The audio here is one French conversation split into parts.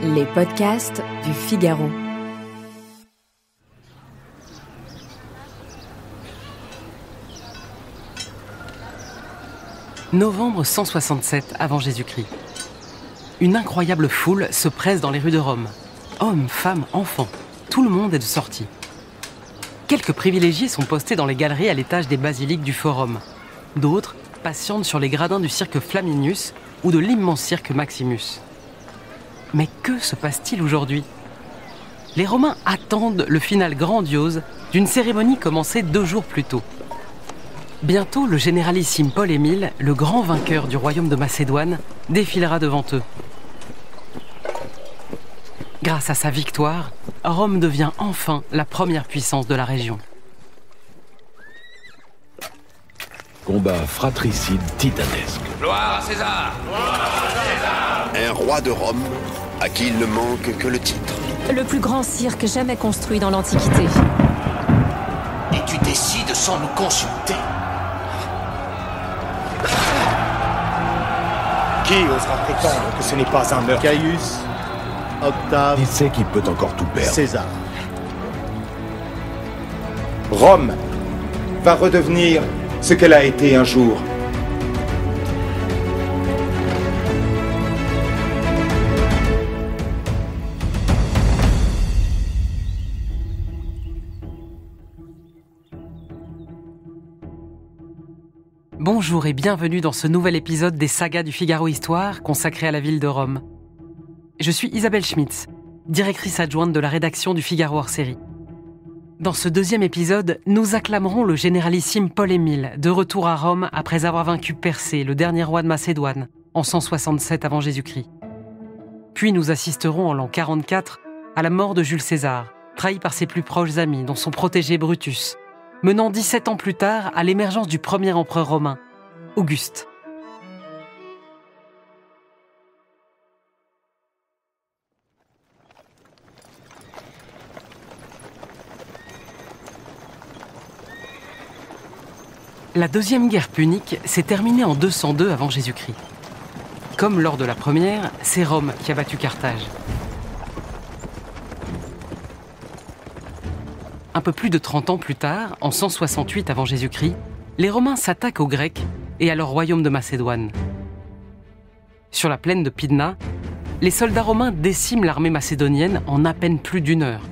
Les podcasts du Figaro. Novembre 167 avant Jésus-Christ. Une incroyable foule se presse dans les rues de Rome. Hommes, femmes, enfants, tout le monde est de sortie. Quelques privilégiés sont postés dans les galeries à l'étage des basiliques du Forum. D'autres patientent sur les gradins du cirque Flaminius ou de l'immense cirque Maximus. Mais que se passe-t-il aujourd'hui ? Les Romains attendent le final grandiose d'une cérémonie commencée 2 jours plus tôt. Bientôt, le généralissime Paul Émile, le grand vainqueur du royaume de Macédoine, défilera devant eux. Grâce à sa victoire, Rome devient enfin la première puissance de la région. Combat fratricide titanesque. Gloire à César! Gloire à César! Un roi de Rome à qui il ne manque que le titre. Le plus grand cirque jamais construit dans l'Antiquité. Et tu décides sans nous consulter? Qui osera prétendre que ce n'est pas un meurtre? Caius, Octave, Il sait qu'il peut encore tout perdre. César. Rome va redevenir ce qu'elle a été un jour. Bonjour et bienvenue dans ce nouvel épisode des sagas du Figaro Histoire consacré à la ville de Rome. Je suis Isabelle Schmitz, directrice adjointe de la rédaction du Figaro hors-série. Dans ce 2e épisode, nous acclamerons le généralissime Paul Émile, de retour à Rome après avoir vaincu Persée, le dernier roi de Macédoine, en 167 avant Jésus-Christ. Puis nous assisterons en l'an 44 à la mort de Jules César, trahi par ses plus proches amis, dont son protégé Brutus, menant 17 ans plus tard à l'émergence du premier empereur romain, Auguste. La 2e guerre punique s'est terminée en 202 avant Jésus-Christ. Comme lors de la première, c'est Rome qui a battu Carthage. Un peu plus de 30 ans plus tard, en 168 avant Jésus-Christ, les Romains s'attaquent aux Grecs et à leur royaume de Macédoine. Sur la plaine de Pydna, les soldats romains déciment l'armée macédonienne en à peine plus d'1 heure.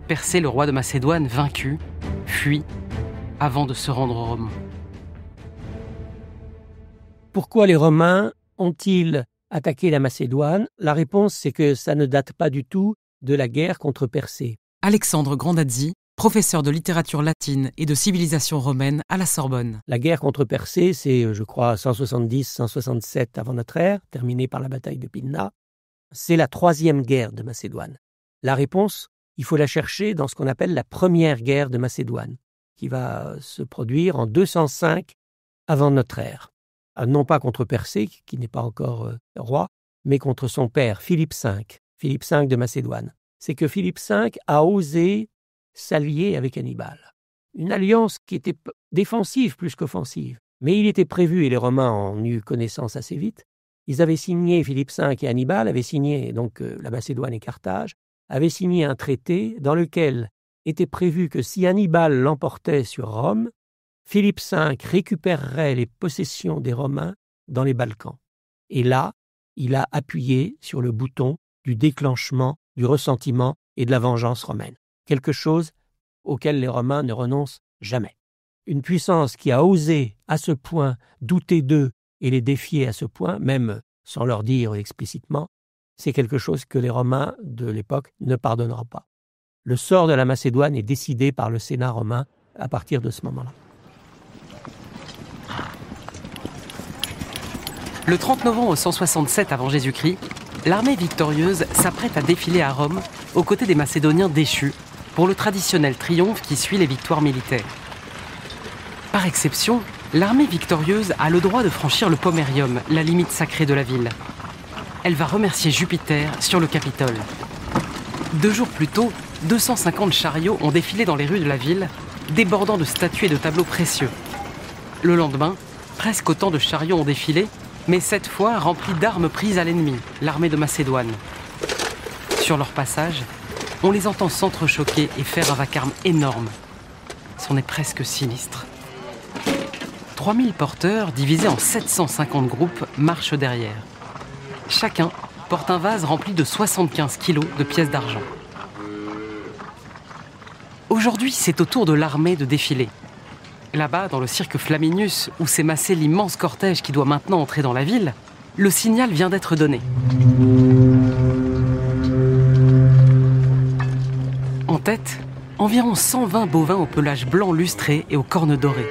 Persée, le roi de Macédoine, vaincu, fuit avant de se rendre à Rome. Pourquoi les Romains ont-ils attaqué la Macédoine ? La réponse, c'est que ça ne date pas du tout de la guerre contre Persée. Alexandre Grandazzi, professeur de littérature latine et de civilisation romaine à la Sorbonne. La guerre contre Persée, c'est, je crois, 170-167 avant notre ère, terminée par la bataille de Pydna. C'est la 3e guerre de Macédoine. La réponse, il faut la chercher dans ce qu'on appelle la première guerre de Macédoine, qui va se produire en 205 avant notre ère. Non pas contre Persée, qui n'est pas encore roi, mais contre son père, Philippe V de Macédoine. C'est que Philippe V a osé s'allier avec Hannibal. Une alliance qui était défensive plus qu'offensive. Mais il était prévu, et les Romains en eurent connaissance assez vite, ils avaient signé, Philippe V et Hannibal avaient signé, donc la Macédoine et Carthage, avaient signé un traité dans lequel était prévu que si Hannibal l'emportait sur Rome, Philippe V récupérerait les possessions des Romains dans les Balkans. Et là, il a appuyé sur le bouton du déclenchement, du ressentiment et de la vengeance romaine. Quelque chose auquel les Romains ne renoncent jamais. Une puissance qui a osé à ce point douter d'eux et les défier à ce point, même sans leur dire explicitement, c'est quelque chose que les Romains de l'époque ne pardonneront pas. Le sort de la Macédoine est décidé par le Sénat romain à partir de ce moment-là. Le 30 novembre 167 avant Jésus-Christ, l'armée victorieuse s'apprête à défiler à Rome aux côtés des Macédoniens déchus pour le traditionnel triomphe qui suit les victoires militaires. Par exception, l'armée victorieuse a le droit de franchir le Pomerium, la limite sacrée de la ville. Elle va remercier Jupiter sur le Capitole. 2 jours plus tôt, 250 chariots ont défilé dans les rues de la ville, débordant de statues et de tableaux précieux. Le lendemain, presque autant de chariots ont défilé, mais cette fois remplis d'armes prises à l'ennemi, l'armée de Macédoine. Sur leur passage, on les entend s'entrechoquer et faire un vacarme énorme. C'en est presque sinistre. 3000 porteurs, divisés en 750 groupes, marchent derrière. Chacun porte un vase rempli de 75 kilos de pièces d'argent. Aujourd'hui, c'est au tour de l'armée de défiler. Là-bas, dans le cirque Flaminius, où s'est massé l'immense cortège qui doit maintenant entrer dans la ville, le signal vient d'être donné. En tête, environ 120 bovins au pelage blanc lustré et aux cornes dorées.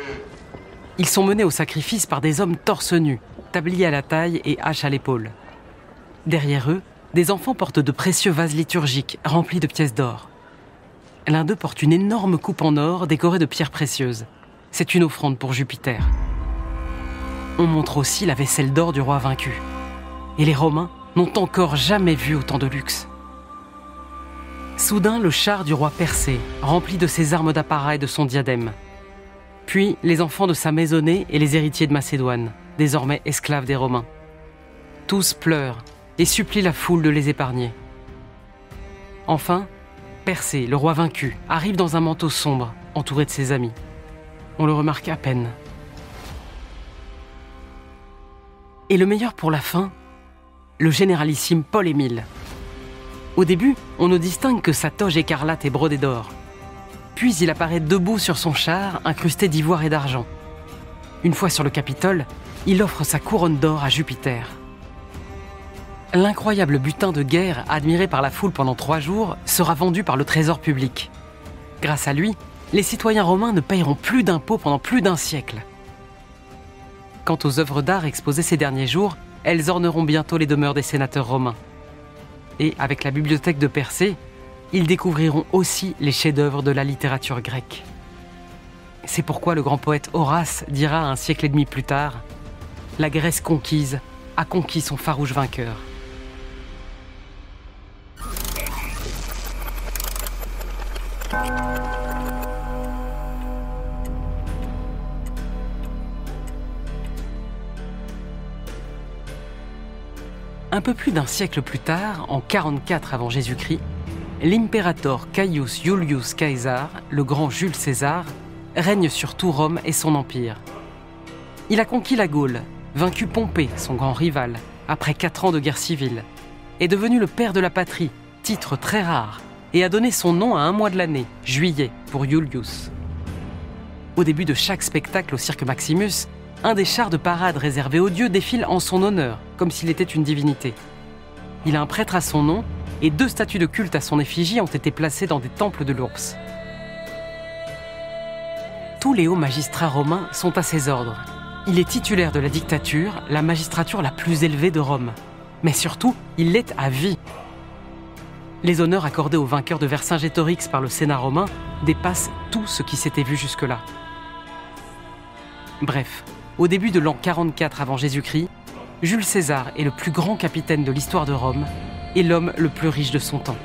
Ils sont menés au sacrifice par des hommes torse nus, tabliers à la taille et haches à l'épaule. Derrière eux, des enfants portent de précieux vases liturgiques remplis de pièces d'or. L'un d'eux porte une énorme coupe en or décorée de pierres précieuses. C'est une offrande pour Jupiter. On montre aussi la vaisselle d'or du roi vaincu. Et les Romains n'ont encore jamais vu autant de luxe. Soudain, le char du roi Persée, rempli de ses armes d'apparat et de son diadème. Puis, les enfants de sa maisonnée et les héritiers de Macédoine, désormais esclaves des Romains. Tous pleurent et supplient la foule de les épargner. Enfin, Persée, le roi vaincu, arrive dans un manteau sombre, entouré de ses amis. On le remarque à peine. Et le meilleur pour la fin, le généralissime Paul-Émile. Au début, on ne distingue que sa toge écarlate et brodée d'or. Puis il apparaît debout sur son char, incrusté d'ivoire et d'argent. Une fois sur le Capitole, il offre sa couronne d'or à Jupiter. L'incroyable butin de guerre, admiré par la foule pendant 3 jours, sera vendu par le trésor public. Grâce à lui, les citoyens romains ne payeront plus d'impôts pendant plus d'1 siècle. Quant aux œuvres d'art exposées ces derniers jours, elles orneront bientôt les demeures des sénateurs romains. Et avec la bibliothèque de Persée, ils découvriront aussi les chefs-d'œuvre de la littérature grecque. C'est pourquoi le grand poète Horace dira 1 siècle et demi plus tard « La Grèce conquise a conquis son farouche vainqueur ». Un peu plus d'1 siècle plus tard, en 44 avant Jésus-Christ, l'impérator Caius Iulius Caesar, le grand Jules César, règne sur tout Rome et son empire. Il a conquis la Gaule, vaincu Pompée, son grand rival, après 4 ans de guerre civile, est devenu le père de la patrie, titre très rare, et a donné son nom à 1 mois de l'année, juillet, pour Iulius. Au début de chaque spectacle au cirque Maximus, un des chars de parade réservés aux dieux défile en son honneur, comme s'il était une divinité. Il a un prêtre à son nom, et 2 statues de culte à son effigie ont été placées dans des temples de l'Ours. Tous les hauts magistrats romains sont à ses ordres. Il est titulaire de la dictature, la magistrature la plus élevée de Rome. Mais surtout, il l'est à vie. Les honneurs accordés aux vainqueurs de Vercingétorix par le Sénat romain dépassent tout ce qui s'était vu jusque-là. Bref, au début de l'an 44 avant Jésus-Christ, Jules César est le plus grand capitaine de l'histoire de Rome et l'homme le plus riche de son temps.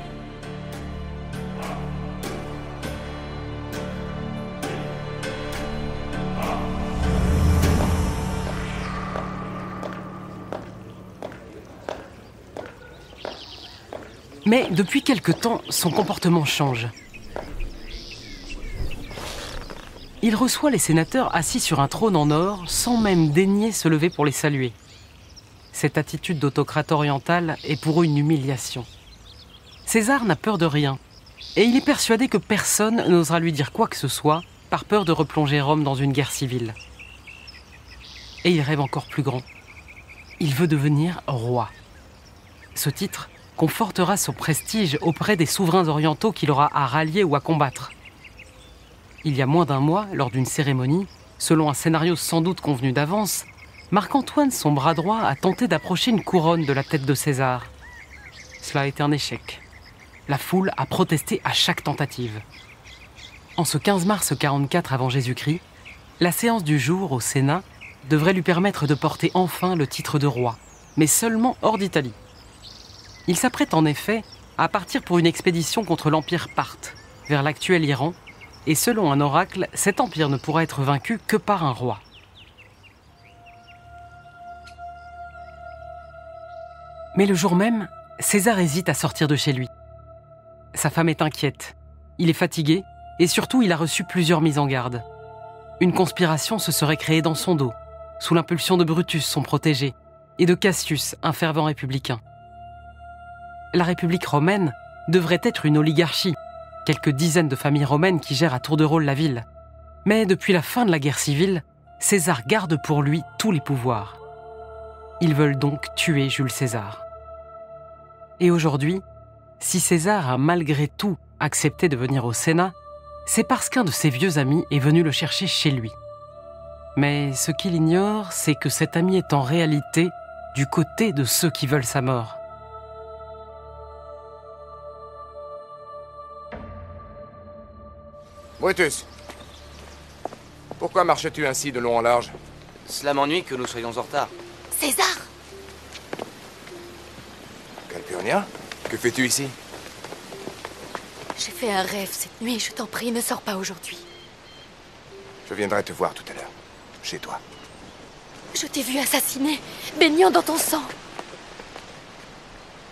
Mais depuis quelque temps, son comportement change. Il reçoit les sénateurs assis sur un trône en or sans même daigner se lever pour les saluer. Cette attitude d'autocrate oriental est pour eux une humiliation. César n'a peur de rien, et il est persuadé que personne n'osera lui dire quoi que ce soit par peur de replonger Rome dans une guerre civile. Et il rêve encore plus grand. Il veut devenir roi. Ce titre confortera son prestige auprès des souverains orientaux qu'il aura à rallier ou à combattre. Il y a moins d'1 mois, lors d'une cérémonie, selon un scénario sans doute convenu d'avance, Marc-Antoine, son bras droit, a tenté d'approcher une couronne de la tête de César. Cela a été un échec. La foule a protesté à chaque tentative. En ce 15 mars 44 avant Jésus-Christ, la séance du jour au Sénat devrait lui permettre de porter enfin le titre de roi, mais seulement hors d'Italie. Il s'apprête en effet à partir pour une expédition contre l'empire parthe, vers l'actuel Iran, et selon un oracle, cet empire ne pourra être vaincu que par un roi. Mais le jour même, César hésite à sortir de chez lui. Sa femme est inquiète. Il est fatigué et surtout il a reçu plusieurs mises en garde. Une conspiration se serait créée dans son dos, sous l'impulsion de Brutus, son protégé, et de Cassius, un fervent républicain. La République romaine devrait être une oligarchie, quelques dizaines de familles romaines qui gèrent à tour de rôle la ville. Mais depuis la fin de la guerre civile, César garde pour lui tous les pouvoirs. Ils veulent donc tuer Jules César. Et aujourd'hui, si César a malgré tout accepté de venir au Sénat, c'est parce qu'un de ses vieux amis est venu le chercher chez lui. Mais ce qu'il ignore, c'est que cet ami est en réalité du côté de ceux qui veulent sa mort. Brutus, pourquoi marches-tu ainsi de long en large? Cela m'ennuie que nous soyons en retard. César! Calpurnia, que fais-tu ici? J'ai fait un rêve cette nuit, je t'en prie, ne sors pas aujourd'hui. Je viendrai te voir tout à l'heure, chez toi. Je t'ai vu assassiné, baignant dans ton sang.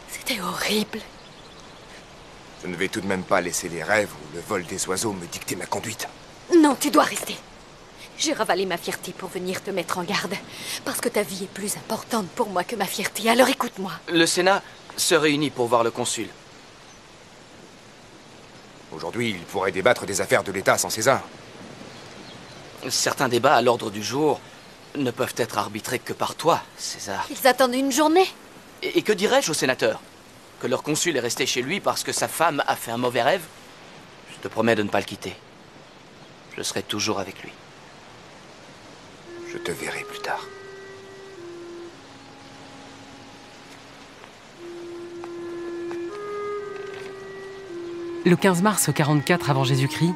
C'était horrible. Je ne vais tout de même pas laisser les rêves ou le vol des oiseaux me dicter ma conduite. Non, tu dois rester. J'ai ravalé ma fierté pour venir te mettre en garde. Parce que ta vie est plus importante pour moi que ma fierté, alors écoute-moi. Le Sénat se réunit pour voir le consul. Aujourd'hui, il pourrait débattre des affaires de l'État sans César. Certains débats à l'ordre du jour ne peuvent être arbitrés que par toi, César. Ils attendent une journée. Et que dirais-je aux sénateurs? Que leur consul est resté chez lui parce que sa femme a fait un mauvais rêve? Je te promets de ne pas le quitter. Je serai toujours avec lui. Je te verrai plus tard. Le 15 mars 44 avant Jésus-Christ,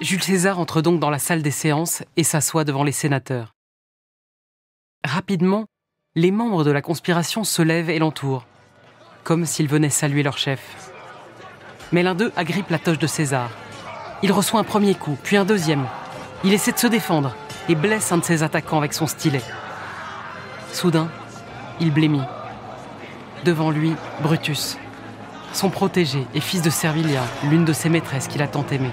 Jules César entre donc dans la salle des séances et s'assoit devant les sénateurs. Rapidement, les membres de la conspiration se lèvent et l'entourent, comme s'ils venaient saluer leur chef. Mais l'un d'eux agrippe la toge de César. Il reçoit un premier coup, puis un deuxième. Il essaie de se défendre et blesse un de ses attaquants avec son stylet. Soudain, il blêmit. Devant lui, Brutus, son protégé et fils de Servilia, l'une de ses maîtresses qu'il a tant aimée.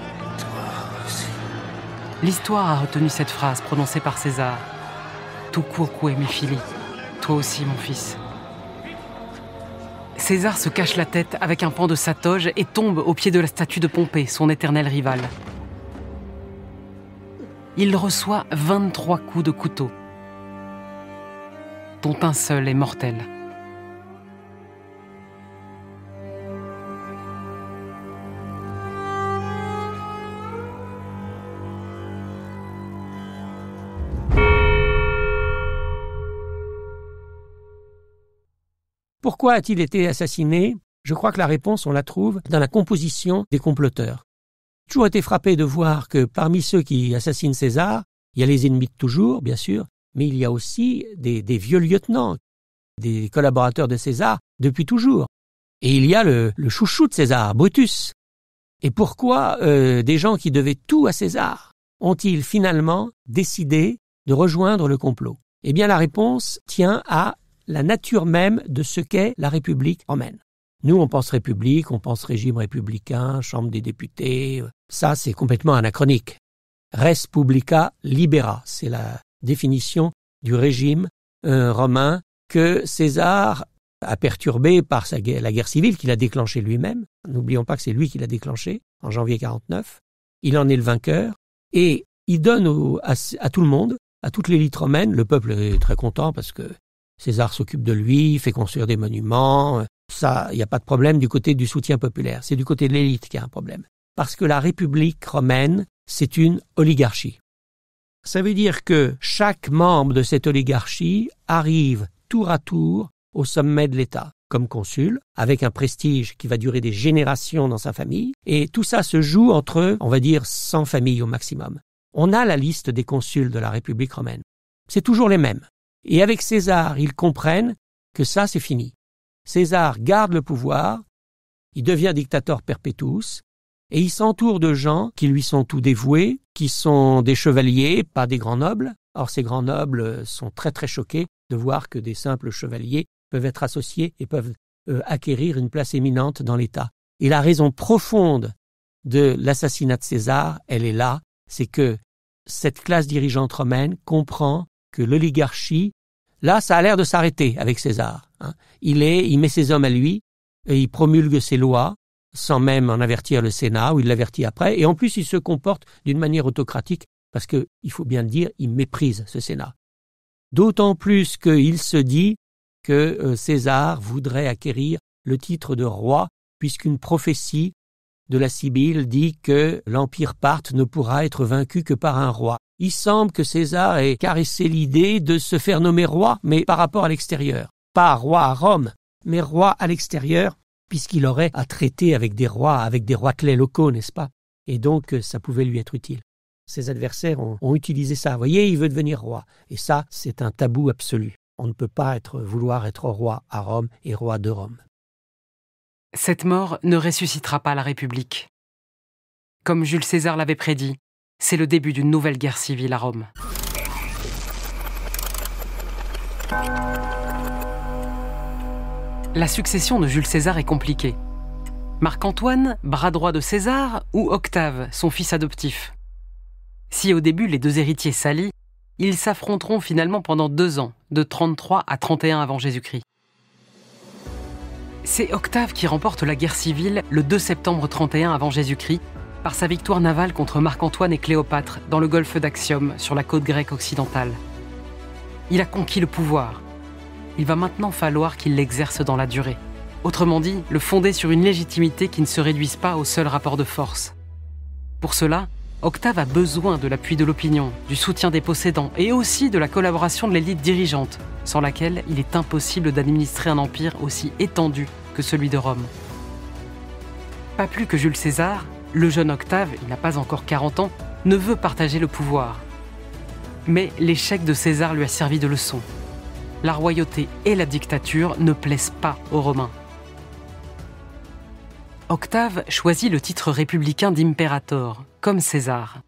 L'histoire a retenu cette phrase prononcée par César. « Tu quoque mi fili, toi aussi mon fils ». César se cache la tête avec un pan de sa toge et tombe au pied de la statue de Pompée, son éternel rival. Il reçoit 23 coups de couteau, dont un seul est mortel. Pourquoi a-t-il été assassiné? Je crois que la réponse, on la trouve dans la composition des comploteurs. J'ai toujours été frappé de voir que parmi ceux qui assassinent César, il y a les ennemis de toujours, bien sûr, mais il y a aussi des vieux lieutenants, des collaborateurs de César depuis toujours. Et il y a le chouchou de César, Brutus. Et pourquoi des gens qui devaient tout à César ont-ils finalement décidé de rejoindre le complot? Eh bien, la réponse tient à la nature même de ce qu'est la République romaine. Nous, on pense République, on pense régime républicain, Chambre des députés. Ça, c'est complètement anachronique. Res publica libera, c'est la définition du régime romain que César a perturbé par la guerre civile qu'il a déclenchée lui-même. N'oublions pas que c'est lui qui l'a déclenchée en janvier 49. Il en est le vainqueur et il donne à tout le monde, à toute l'élite romaine. Le peuple est très content parce que César s'occupe de lui, fait construire des monuments. Ça, il n'y a pas de problème du côté du soutien populaire. C'est du côté de l'élite qu'il y a un problème. Parce que la République romaine, c'est une oligarchie. Ça veut dire que chaque membre de cette oligarchie arrive tour à tour au sommet de l'État, comme consul, avec un prestige qui va durer des générations dans sa famille. Et tout ça se joue entre, on va dire, 100 familles au maximum. On a la liste des consuls de la République romaine. C'est toujours les mêmes. Et avec César, ils comprennent que ça, c'est fini. César garde le pouvoir, il devient dictateur perpétus, et il s'entoure de gens qui lui sont tout dévoués, qui sont des chevaliers, pas des grands nobles. Or, ces grands nobles sont très très choqués de voir que des simples chevaliers peuvent être associés et peuvent acquérir une place éminente dans l'État. Et la raison profonde de l'assassinat de César, elle est là, c'est que cette classe dirigeante romaine comprend que l'oligarchie, là, ça a l'air de s'arrêter avec César. Il met ses hommes à lui, et il promulgue ses lois, sans même en avertir le Sénat, ou il l'avertit après, et en plus il se comporte d'une manière autocratique, parce que, il faut bien le dire, il méprise ce Sénat. D'autant plus qu'il se dit que César voudrait acquérir le titre de roi, puisqu'une prophétie de la Sibylle dit que l'Empire parthe ne pourra être vaincu que par un roi. Il semble que César ait caressé l'idée de se faire nommer roi, mais par rapport à l'extérieur. Pas roi à Rome, mais roi à l'extérieur, puisqu'il aurait à traiter avec des rois clés locaux, n'est-ce pas? Et donc, ça pouvait lui être utile. Ses adversaires ont utilisé ça. Vous voyez, il veut devenir roi. Et ça, c'est un tabou absolu. On ne peut pas vouloir être roi à Rome et roi de Rome. Cette mort ne ressuscitera pas la République. Comme Jules César l'avait prédit, c'est le début d'une nouvelle guerre civile à Rome. La succession de Jules César est compliquée. Marc-Antoine, bras droit de César, ou Octave, son fils adoptif? Si au début les deux héritiers s'allient, ils s'affronteront finalement pendant 2 ans, de 33 à 31 avant Jésus-Christ. C'est Octave qui remporte la guerre civile le 2 septembre 31 avant Jésus-Christ par sa victoire navale contre Marc-Antoine et Cléopâtre dans le golfe d'Actium, sur la côte grecque occidentale. Il a conquis le pouvoir. Il va maintenant falloir qu'il l'exerce dans la durée. Autrement dit, le fonder sur une légitimité qui ne se réduise pas au seul rapport de force. Pour cela, Octave a besoin de l'appui de l'opinion, du soutien des possédants et aussi de la collaboration de l'élite dirigeante, sans laquelle il est impossible d'administrer un empire aussi étendu que celui de Rome. Pas plus que Jules César, le jeune Octave, il n'a pas encore 40 ans, ne veut partager le pouvoir. Mais l'échec de César lui a servi de leçon. La royauté et la dictature ne plaisent pas aux Romains. Octave choisit le titre républicain d'imperator, comme César.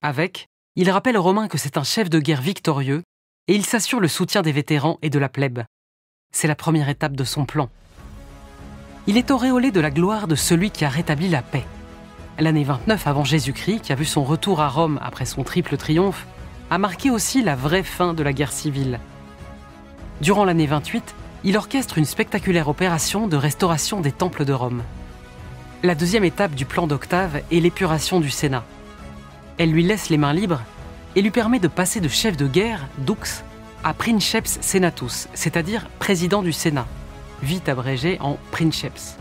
Avec, il rappelle aux Romains que c'est un chef de guerre victorieux et il s'assure le soutien des vétérans et de la plèbe. C'est la première étape de son plan. Il est auréolé de la gloire de celui qui a rétabli la paix. L'année 29 avant Jésus-Christ, qui a vu son retour à Rome après son triple triomphe, a marqué aussi la vraie fin de la guerre civile. Durant l'année 28, il orchestre une spectaculaire opération de restauration des temples de Rome. La deuxième étape du plan d'Octave est l'épuration du Sénat. Elle lui laisse les mains libres et lui permet de passer de chef de guerre, dux, à princeps senatus, c'est-à-dire président du Sénat, vite abrégé en princeps.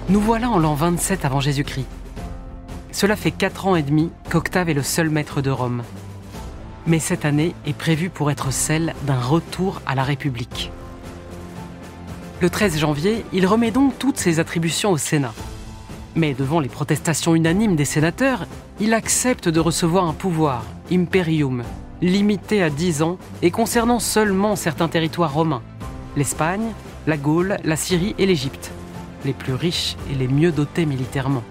Nous voilà en l'an 27 avant Jésus-Christ. Cela fait 4 ans et demi qu'Octave est le seul maître de Rome. Mais cette année est prévue pour être celle d'un retour à la République. Le 13 janvier, il remet donc toutes ses attributions au Sénat. Mais devant les protestations unanimes des sénateurs, il accepte de recevoir un pouvoir, imperium, limité à 10 ans et concernant seulement certains territoires romains, l'Espagne, la Gaule, la Syrie et l'Égypte, les plus riches et les mieux dotés militairement.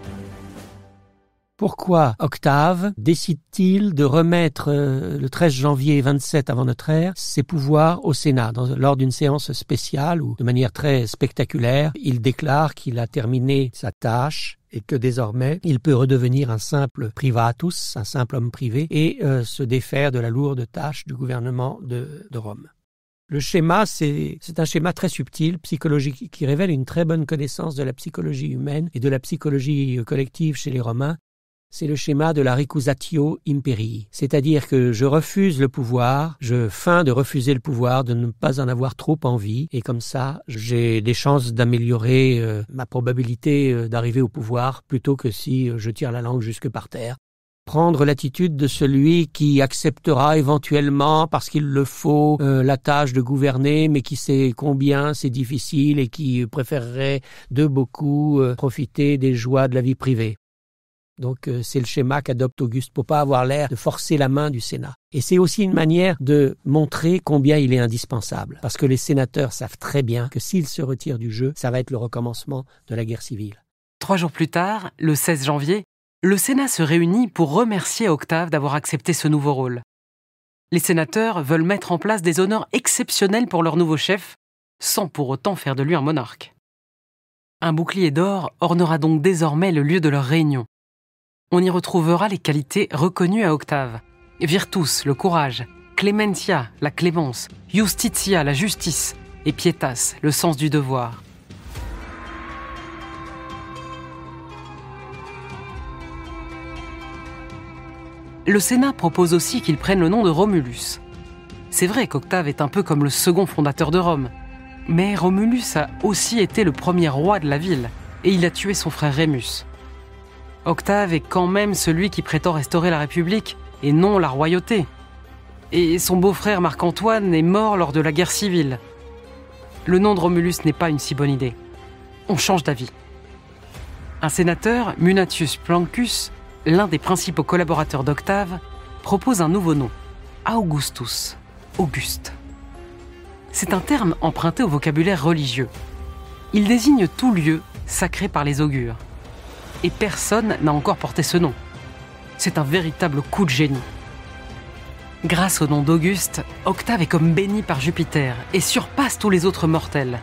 Pourquoi Octave décide-t-il de remettre le 13 janvier 27 avant notre ère ses pouvoirs au Sénat lors d'une séance spéciale ou de manière très spectaculaire? Il déclare qu'il a terminé sa tâche et que désormais il peut redevenir un simple privatus, un simple homme privé, et se défaire de la lourde tâche du gouvernement de Rome. Le schéma, c'est un schéma très subtil, psychologique, qui révèle une très bonne connaissance de la psychologie humaine et de la psychologie collective chez les Romains. C'est le schéma de la recusatio imperii, c'est-à-dire que je refuse le pouvoir, je feins de refuser le pouvoir, de ne pas en avoir trop envie, et comme ça, j'ai des chances d'améliorer ma probabilité d'arriver au pouvoir, plutôt que si je tire la langue jusque par terre. Prendre l'attitude de celui qui acceptera éventuellement, parce qu'il le faut, la tâche de gouverner, mais qui sait combien c'est difficile et qui préférerait de beaucoup profiter des joies de la vie privée. Donc c'est le schéma qu'adopte Auguste pour pas avoir l'air de forcer la main du Sénat. Et c'est aussi une manière de montrer combien il est indispensable. Parce que les sénateurs savent très bien que s'ils se retirent du jeu, ça va être le recommencement de la guerre civile. 3 jours plus tard, le 16 janvier, Le Sénat se réunit pour remercier Octave d'avoir accepté ce nouveau rôle. Les sénateurs veulent mettre en place des honneurs exceptionnels pour leur nouveau chef, sans pour autant faire de lui un monarque. Un bouclier d'or ornera donc désormais le lieu de leur réunion. On y retrouvera les qualités reconnues à Octave. Virtus, le courage, Clementia, la clémence, Justitia, la justice, et Pietas, le sens du devoir. Le Sénat propose aussi qu'il prenne le nom de Romulus. C'est vrai qu'Octave est un peu comme le second fondateur de Rome, mais Romulus a aussi été le premier roi de la ville, et il a tué son frère Rémus. Octave est quand même celui qui prétend restaurer la République, et non la royauté. Et son beau-frère Marc-Antoine est mort lors de la guerre civile. Le nom de Romulus n'est pas une si bonne idée. On change d'avis. Un sénateur, Munatius Plancus, l'un des principaux collaborateurs d'Octave, propose un nouveau nom, Augustus, Auguste. C'est un terme emprunté au vocabulaire religieux. Il désigne tout lieu sacré par les augures. Et personne n'a encore porté ce nom. C'est un véritable coup de génie. Grâce au nom d'Auguste, Octave est comme béni par Jupiter et surpasse tous les autres mortels.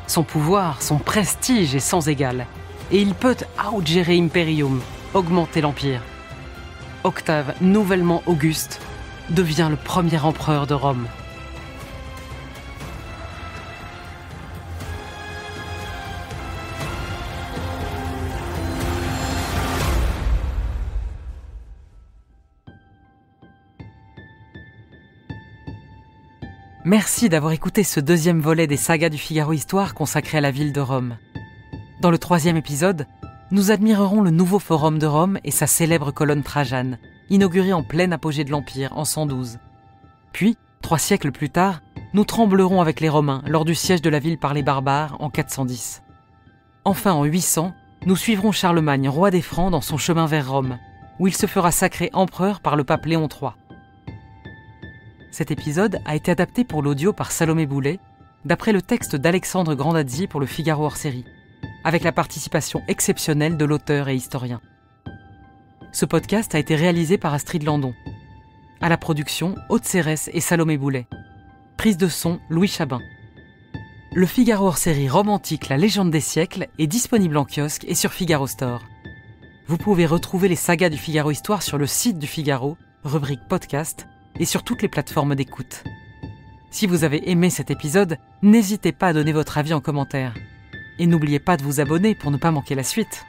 Son pouvoir, son prestige est sans égal, et il peut augere imperium, augmenter l'empire. Octave, nouvellement Auguste, devient le premier empereur de Rome. Merci d'avoir écouté ce deuxième volet des sagas du Figaro Histoire consacré à la ville de Rome. Dans le 3e épisode, nous admirerons le nouveau forum de Rome et sa célèbre colonne Trajane, inaugurée en plein apogée de l'Empire en 112. Puis, 3 siècles plus tard, nous tremblerons avec les Romains lors du siège de la ville par les barbares en 410. Enfin, en 800, nous suivrons Charlemagne, roi des Francs, dans son chemin vers Rome, où il se fera sacrer empereur par le pape Léon III. Cet épisode a été adapté pour l'audio par Salomé Boulet, d'après le texte d'Alexandre Grandazzi pour le Figaro hors-série, avec la participation exceptionnelle de l'auteur et historien. Ce podcast a été réalisé par Astrid Landon. À la production, Aude Cérès et Salomé Boulet. Prise de son, Louis Chabin. Le Figaro hors-série romantique La légende des siècles est disponible en kiosque et sur Figaro Store. Vous pouvez retrouver les sagas du Figaro Histoire sur le site du Figaro, rubrique podcast, et sur toutes les plateformes d'écoute. Si vous avez aimé cet épisode, n'hésitez pas à donner votre avis en commentaire. Et n'oubliez pas de vous abonner pour ne pas manquer la suite.